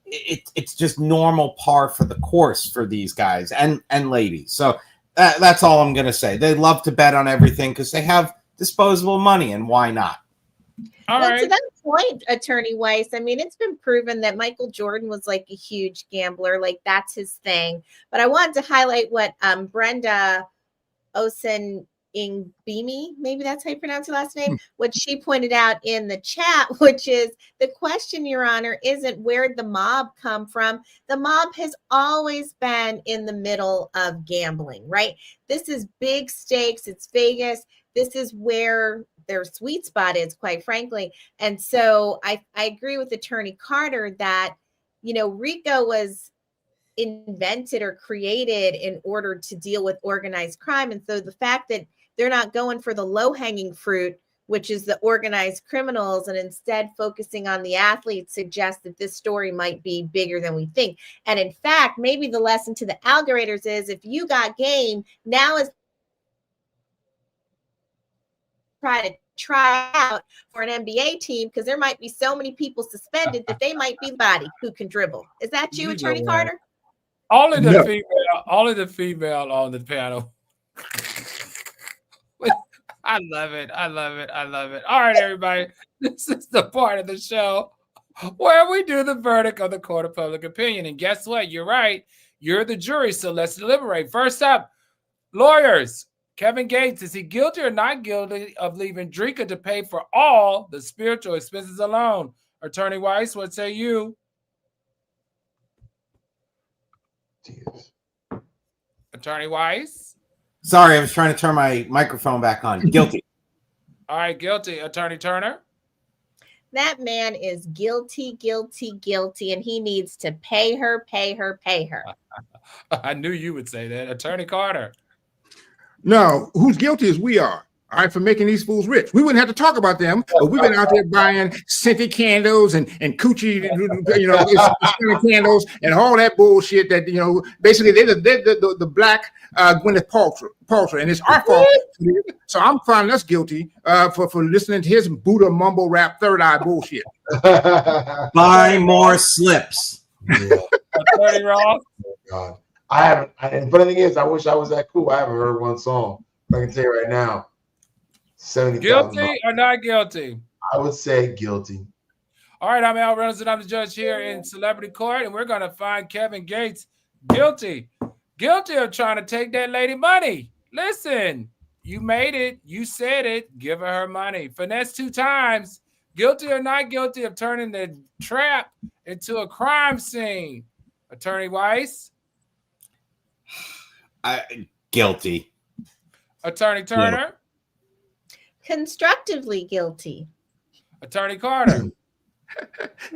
it's just normal par for the course for these guys and ladies. So that's all I'm going to say. They love to bet on everything because they have disposable money, and why not? To that point, Attorney Weiss, I mean, it's been proven that Michael Jordan was like a huge gambler, like that's his thing. But I wanted to highlight what Brenda Osen Ingbimi, maybe that's how you pronounce her last name, what she pointed out in the chat, which is the question, Your Honor, isn't where'd the mob come from? The mob has always been in the middle of gambling, right? This is big stakes. It's Vegas. This is where their sweet spot is, quite frankly. And so I agree with Attorney Carter that, RICO was invented or created in order to deal with organized crime. And so the fact that they're not going for the low-hanging fruit, which is the organized criminals, and instead focusing on the athletes, suggests that this story might be bigger than we think. And in fact, maybe the lesson to the algoriters is if you got game, now is try out for an NBA team because there might be so many people suspended that they might be the body who can dribble. Is that you, Attorney Carter? Only the female on the panel. I love it. All right, everybody. This is the part of the show where we do the verdict of the court of public opinion. And guess what? You're right. You're the jury, so let's deliberate. First up, lawyers. Kevin Gates, is he guilty or not guilty of leaving Dreka to pay for all the spiritual expenses alone? Attorney Weiss, what say you? Yes. Attorney Weiss? Sorry, I was trying to turn my microphone back on. Guilty. All right, guilty. Attorney Turner. That man is guilty, guilty, guilty, and he needs to pay her, pay her, pay her. I knew you would say that. Attorney Carter. No, who's guilty is we are. All right, for making these fools rich. We wouldn't have to talk about them, but we've been out there buying scented candles and coochie, candles and all that bullshit that, basically they're the black Gwyneth Paltrow, and it's our fault. So I'm finding us guilty for listening to his Buddha mumble rap third eye bullshit. Buy more slips. Yeah. Attorney Ross. Oh, God. I haven't. And the funny thing is, I wish I was that cool. I haven't heard one song. I can tell you right now. 70,000. Guilty or not guilty? I would say guilty. All right, I'm Al Reynolds, and I'm the judge here in Celebrity Court, and we're going to find Kevin Gates guilty. Guilty of trying to take that lady money. Listen, you made it. You said it. Give her money. Finesse 2 times. Guilty or not guilty of turning the trap into a crime scene? Attorney Weiss. Guilty. Attorney Turner. Yeah. Constructively guilty. Attorney Carter.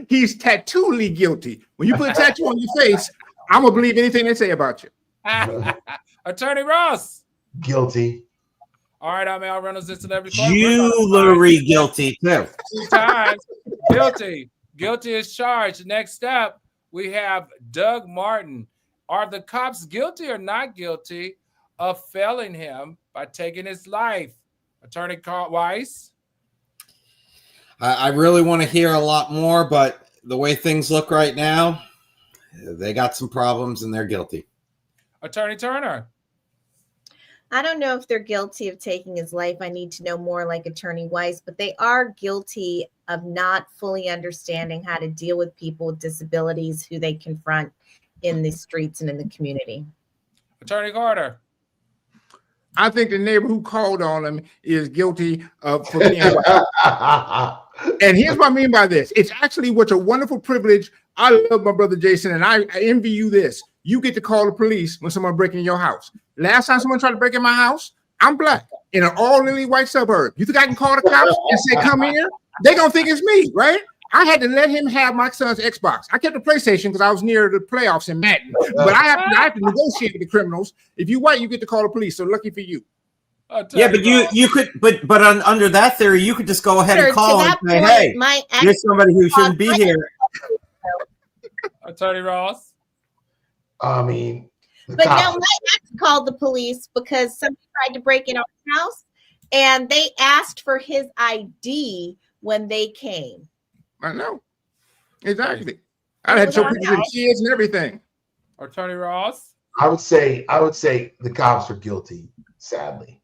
He's tattooly guilty. When you put a tattoo on your face, I'm gonna believe anything they say about you. Attorney Ross. Guilty. All right, I'm Al Reynolds, this Celebrity Court. Jewelry guilty too. 2 times. Guilty. Guilty is charged. Next up, we have Doug Martin. Are the cops guilty or not guilty of failing him by taking his life? Attorney Weiss. I really want to hear a lot more, but the way things look right now, they got some problems and they're guilty. Attorney Turner. I don't know if they're guilty of taking his life. I need to know more, like Attorney Weiss, but they are guilty of not fully understanding how to deal with people with disabilities who they confront in the streets and in the community. Attorney Carter. I think the neighbor who called on him is guilty of for being white. And here's what I mean by this. It's actually what's a wonderful privilege. I love my brother Jason, and I envy you this. You get to call the police when someone breaking in your house. Last time someone tried to break in my house, I'm black in an all-lily white suburb. You think I can call the cops and say, come here? They're going to think it's me, right? I had to let him have my son's Xbox. I kept the PlayStation because I was near the playoffs in Madden. But I have to negotiate with the criminals. If you're white, you get to call the police. So lucky for you. Yeah, but you could, but under that theory, you could just go ahead and call and say, "Hey, you're somebody who shouldn't be here." Attorney Ross. I mean, but no, my ex called the police because somebody tried to break in our house, and they asked for his ID when they came. I know. Exactly. I had to show people with kids and everything. Attorney Ross. I would say the cops are guilty, sadly.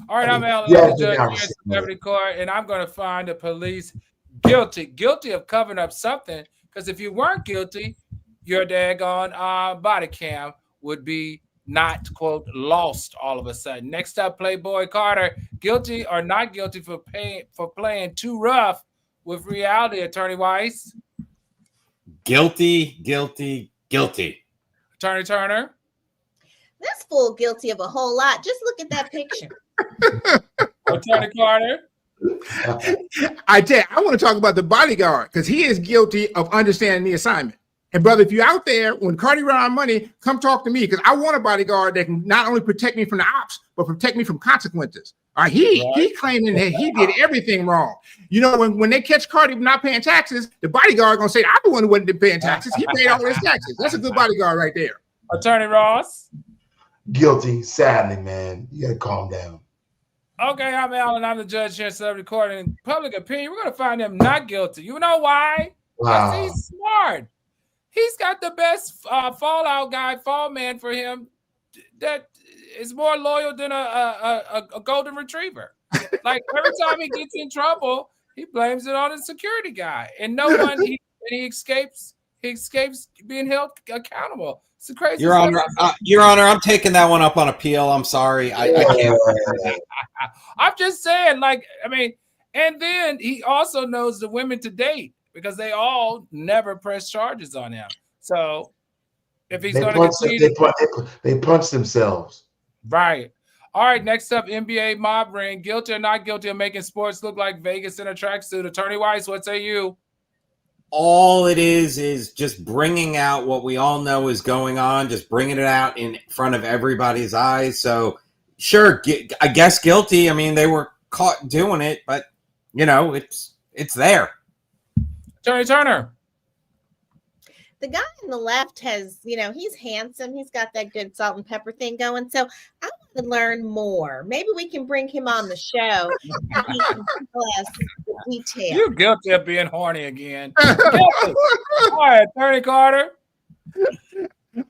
All right, I'm Alan, the judge here in Celebrity Court, and I'm going to find the police guilty of covering up something. Because if you weren't guilty, your daggone body cam would be not, quote, lost all of a sudden. Next up, Playboi Carti, guilty or not guilty for playing too rough with reality, Attorney Weiss? Guilty. Attorney Turner? This fool guilty of a whole lot. Just look at that picture. Attorney Carter? I tell you, I want to talk about the bodyguard because he is guilty of understanding the assignment. And brother, if you're out there, when Carti run out of money, come talk to me because I want a bodyguard that can not only protect me from the ops, but protect me from consequences. He claiming that he did everything wrong. You know, when they catch Carti not paying taxes, the bodyguard gonna say, I'm the one who wasn't paying taxes. He paid all his taxes. That's a good bodyguard right there. Attorney Ross? Guilty, sadly, man. You gotta calm down. Okay, I'm Alan. I'm the judge here in Celebrity Court. In public opinion, we're gonna find him not guilty. You know why? Because he's smart. He's got the best fall man for him that is more loyal than a golden retriever. Like every time he gets in trouble, he blames it on the security guy, and no one he escapes being held accountable. It's a crazy. Your Honor, I'm taking that one up on appeal. I'm sorry, I can't. I'm just saying, and then he also knows the women to date because they all never press charges on him. So if he's going to continue, they punch themselves. Right. All right, next up, NBA mob ring. Guilty or not guilty of making sports look like Vegas in a tracksuit? Attorney Weiss, what say you? All it is just bringing out what we all know is going on, just bringing it out in front of everybody's eyes. So, sure, I guess guilty. I mean, they were caught doing it, but, you know, it's there. Attorney Turner. The guy on the left has, he's handsome. He's got that good salt and pepper thing going. So I want to learn more. Maybe we can bring him on the show and he can tell us the details. You're guilty of being horny again. Guilty. All right, Attorney Carter.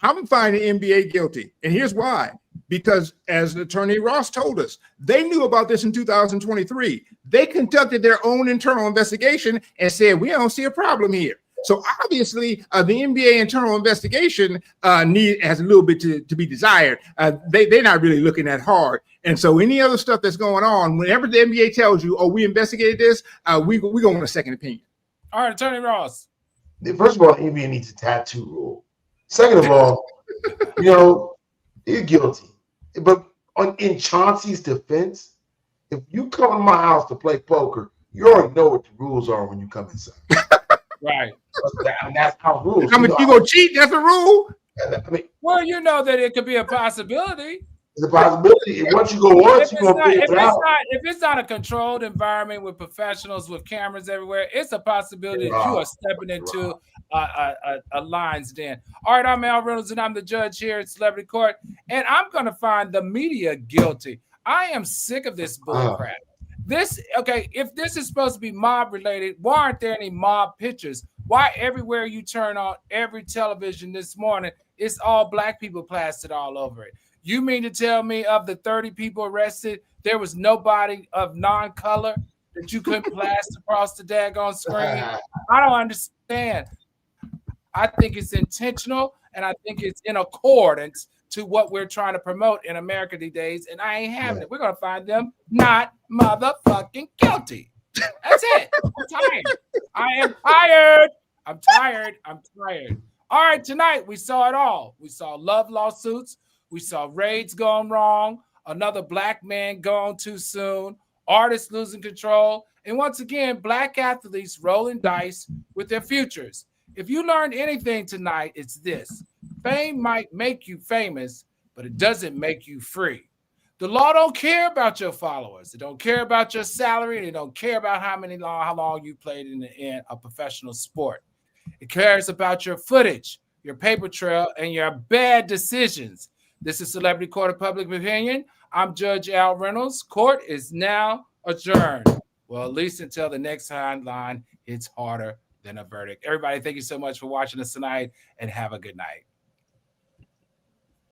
I'm finding the NBA guilty. And here's why. Because as Attorney Ross told us, they knew about this in 2023. They conducted their own internal investigation and said, we don't see a problem here. So obviously, the NBA internal investigation has a little bit to be desired. They're not really looking that hard. And so any other stuff that's going on, whenever the NBA tells you, oh, we investigated this, we go on a second opinion. All right, Attorney Ross. First of all, the NBA needs a tattoo rule. Second of all, you're guilty. But in Chauncey's defense, if you come to my house to play poker, you already know what the rules are when you come inside. Right. That's how rules. I mean, you go cheat, that's a rule. Well, you know that it could be a possibility. It's a possibility. Once you go once, you're going to figure it out. If it's not a controlled environment with professionals with cameras everywhere, it's a possibility that you are stepping into a lion's den. All right, I'm Al Reynolds, and I'm the judge here at Celebrity Court, and I'm going to find the media guilty. I am sick of this bullcrap. If this is supposed to be mob related, why aren't there any mob pictures? Why everywhere you turn on every television this morning, it's all black people plastered all over it? You mean to tell me of the 30 people arrested, there was nobody of non-color that you couldn't plaster across the daggone screen? I don't understand. I think it's intentional, and I think it's in accordance to what we're trying to promote in America these days, and I ain't having it. We're going to find them not motherfucking guilty. That's it. I'm tired. I am tired. I'm tired. I'm tired. All right, tonight we saw it all. We saw love lawsuits. We saw raids gone wrong. Another black man gone too soon. Artists losing control. And once again, black athletes rolling dice with their futures. If you learned anything tonight, it's this. Fame might make you famous, but it doesn't make you free. The law don't care about your followers. It don't care about your salary. And it don't care about how long you played in a professional sport. It cares about your footage, your paper trail, and your bad decisions. This is Celebrity Court of Public Opinion. I'm Judge Al Reynolds. Court is now adjourned. Well, at least until the next line, it's harder than a verdict. Everybody, thank you so much for watching us tonight, and have a good night.